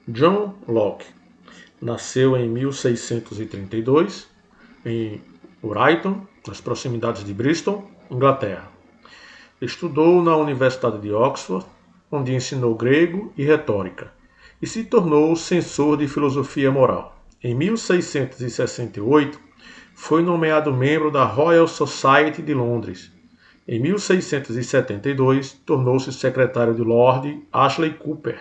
John Locke nasceu em 1632 em Brighton, nas proximidades de Bristol, Inglaterra. Estudou na Universidade de Oxford, onde ensinou grego e retórica, e se tornou censor de filosofia moral. Em 1668, foi nomeado membro da Royal Society de Londres. Em 1672, tornou-se secretário de Lord Ashley Cooper,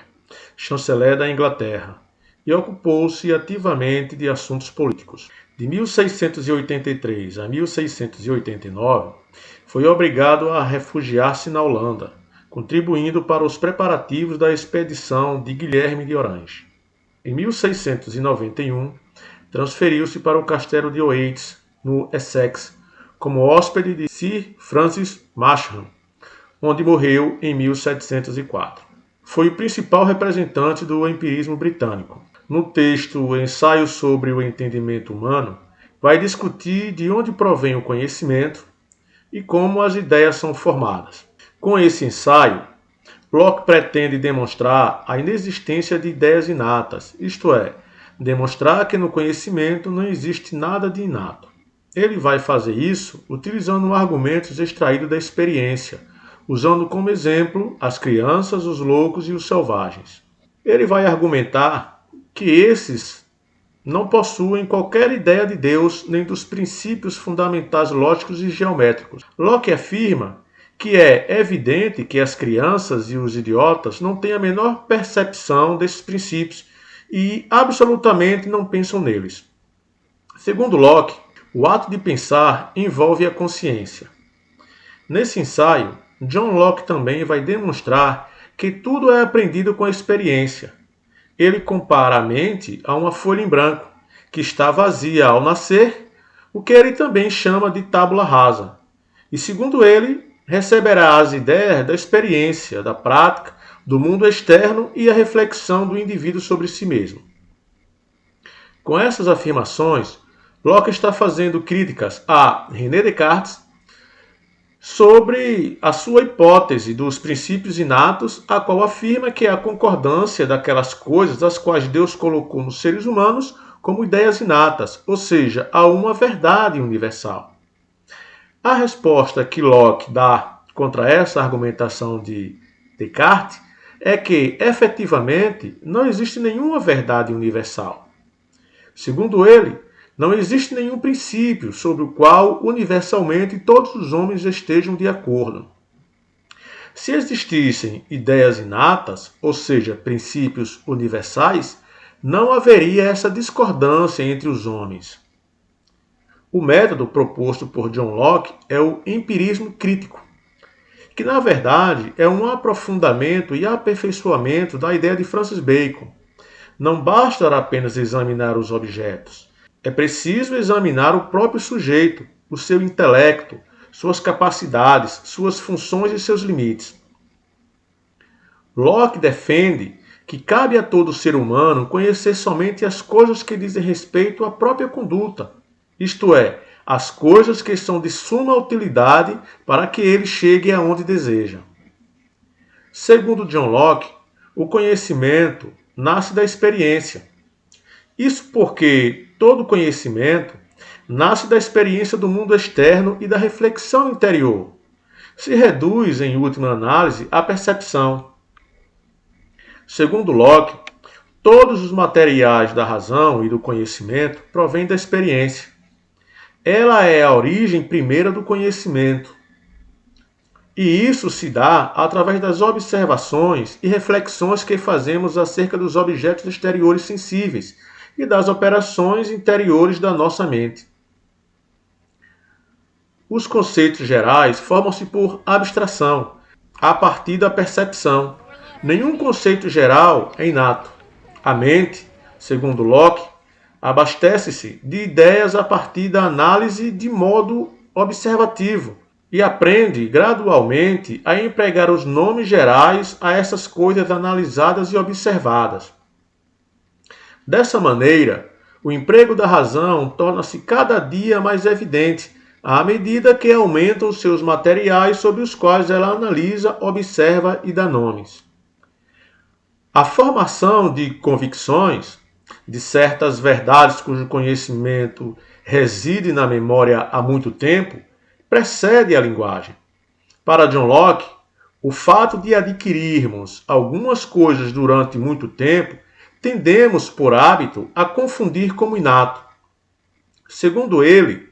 chanceler da Inglaterra, e ocupou-se ativamente de assuntos políticos. De 1683 a 1689, foi obrigado a refugiar-se na Holanda, contribuindo para os preparativos da expedição de Guilherme de Orange. Em 1691, transferiu-se para o castelo de Oates, no Essex, como hóspede de Sir Francis Masham, onde morreu em 1704. Foi o principal representante do empirismo britânico. No texto Ensaio sobre o Entendimento Humano, vai discutir de onde provém o conhecimento e como as ideias são formadas. Com esse ensaio, Locke pretende demonstrar a inexistência de ideias inatas, isto é, demonstrar que no conhecimento não existe nada de inato. Ele vai fazer isso utilizando argumentos extraídos da experiência, usando como exemplo as crianças, os loucos e os selvagens. Ele vai argumentar que esses não possuem qualquer ideia de Deus nem dos princípios fundamentais lógicos e geométricos. Locke afirma que é evidente que as crianças e os idiotas não têm a menor percepção desses princípios e absolutamente não pensam neles. Segundo Locke, o ato de pensar envolve a consciência. Nesse ensaio, John Locke também vai demonstrar que tudo é aprendido com a experiência. Ele compara a mente a uma folha em branco, que está vazia ao nascer, o que ele também chama de tábula rasa. E segundo ele, receberá as ideias da experiência, da prática, do mundo externo e a reflexão do indivíduo sobre si mesmo. Com essas afirmações, Locke está fazendo críticas a René Descartes sobre a sua hipótese dos princípios inatos, a qual afirma que é a concordância daquelas coisas das quais Deus colocou nos seres humanos como ideias inatas, ou seja, há uma verdade universal. A resposta que Locke dá contra essa argumentação de Descartes é que, efetivamente, não existe nenhuma verdade universal. Segundo ele, não existe nenhum princípio sobre o qual universalmente todos os homens estejam de acordo. Se existissem ideias inatas, ou seja, princípios universais, não haveria essa discordância entre os homens. O método proposto por John Locke é o empirismo crítico, que na verdade é um aprofundamento e aperfeiçoamento da ideia de Francis Bacon. Não basta apenas examinar os objetos. É preciso examinar o próprio sujeito, o seu intelecto, suas capacidades, suas funções e seus limites. Locke defende que cabe a todo ser humano conhecer somente as coisas que dizem respeito à própria conduta, isto é, as coisas que são de suma utilidade para que ele chegue aonde deseja. Segundo John Locke, o conhecimento nasce da experiência. Isso porque todo conhecimento nasce da experiência do mundo externo e da reflexão interior. Se reduz, em última análise, à percepção. Segundo Locke, todos os materiais da razão e do conhecimento provêm da experiência. Ela é a origem primeira do conhecimento. E isso se dá através das observações e reflexões que fazemos acerca dos objetos exteriores sensíveis e das operações interiores da nossa mente. Os conceitos gerais formam-se por abstração, a partir da percepção. Nenhum conceito geral é inato. A mente, segundo Locke, abastece-se de ideias a partir da análise de modo observativo e aprende gradualmente a empregar os nomes gerais a essas coisas analisadas e observadas. Dessa maneira, o emprego da razão torna-se cada dia mais evidente à medida que aumentam os seus materiais sobre os quais ela analisa, observa e dá nomes. A formação de convicções, de certas verdades cujo conhecimento reside na memória há muito tempo, precede a linguagem. Para John Locke, o fato de adquirirmos algumas coisas durante muito tempo, tendemos, por hábito, a confundir como inato. Segundo ele,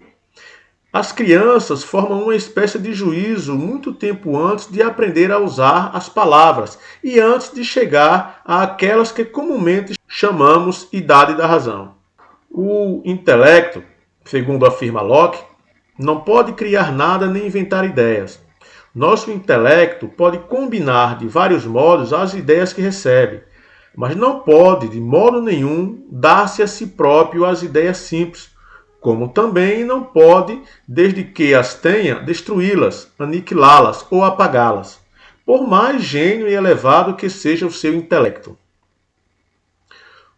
as crianças formam uma espécie de juízo muito tempo antes de aprender a usar as palavras e antes de chegar àquelas que comumente chamamos idade da razão. O intelecto, segundo afirma Locke, não pode criar nada nem inventar ideias. Nosso intelecto pode combinar de vários modos as ideias que recebe, mas não pode, de modo nenhum, dar-se a si próprio as ideias simples, como também não pode, desde que as tenha, destruí-las, aniquilá-las ou apagá-las, por mais gênio e elevado que seja o seu intelecto.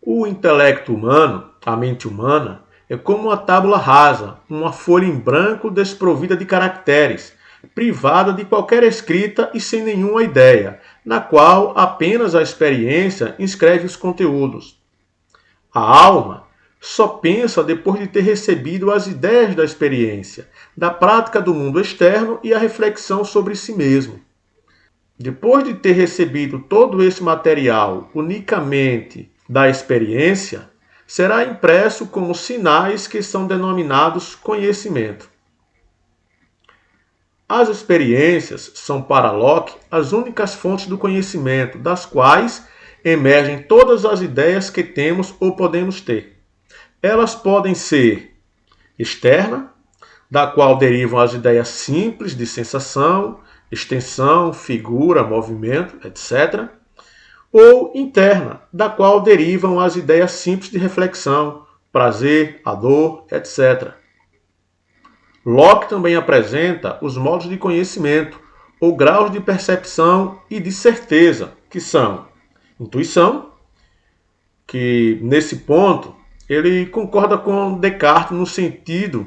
O intelecto humano, a mente humana, é como uma tábua rasa, uma folha em branco desprovida de caracteres, privada de qualquer escrita e sem nenhuma ideia, na qual apenas a experiência inscreve os conteúdos. A alma só pensa depois de ter recebido as ideias da experiência, da prática do mundo externo e a reflexão sobre si mesmo. Depois de ter recebido todo esse material unicamente da experiência, será impresso como sinais que são denominados conhecimento. As experiências são para Locke as únicas fontes do conhecimento, das quais emergem todas as ideias que temos ou podemos ter. Elas podem ser externa, da qual derivam as ideias simples de sensação, extensão, figura, movimento, etc. Ou interna, da qual derivam as ideias simples de reflexão, prazer, a dor, etc. Locke também apresenta os modos de conhecimento, ou graus de percepção e de certeza, que são intuição, que nesse ponto ele concorda com Descartes no sentido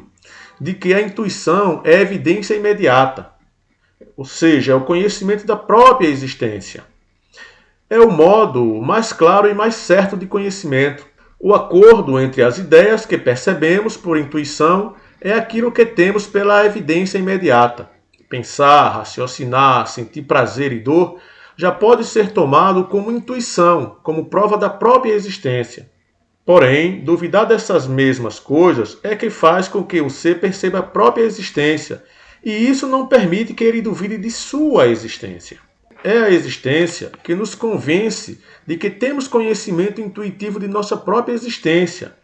de que a intuição é evidência imediata, ou seja, é o conhecimento da própria existência. É o modo mais claro e mais certo de conhecimento. O acordo entre as ideias que percebemos por intuição é aquilo que temos pela evidência imediata. Pensar, raciocinar, sentir prazer e dor já pode ser tomado como intuição, como prova da própria existência. Porém, duvidar dessas mesmas coisas é que faz com que o ser perceba a própria existência, e isso não permite que ele duvide de sua existência. É a existência que nos convence de que temos conhecimento intuitivo de nossa própria existência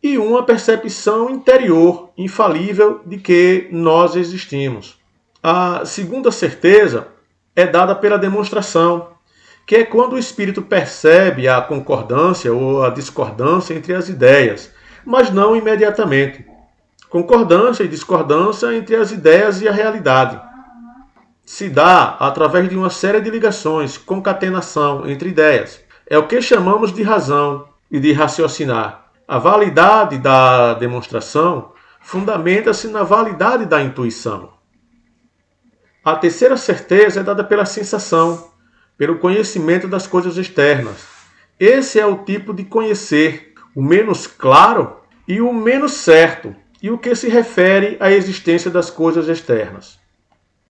e uma percepção interior, infalível, de que nós existimos. A segunda certeza é dada pela demonstração, que é quando o espírito percebe a concordância ou a discordância entre as ideias, mas não imediatamente. Concordância e discordância entre as ideias e a realidade. Se dá através de uma série de ligações, concatenação entre ideias. É o que chamamos de razão e de raciocinar. A validade da demonstração fundamenta-se na validade da intuição. A terceira certeza é dada pela sensação, pelo conhecimento das coisas externas. Esse é o tipo de conhecer, o menos claro e o menos certo, e o que se refere à existência das coisas externas.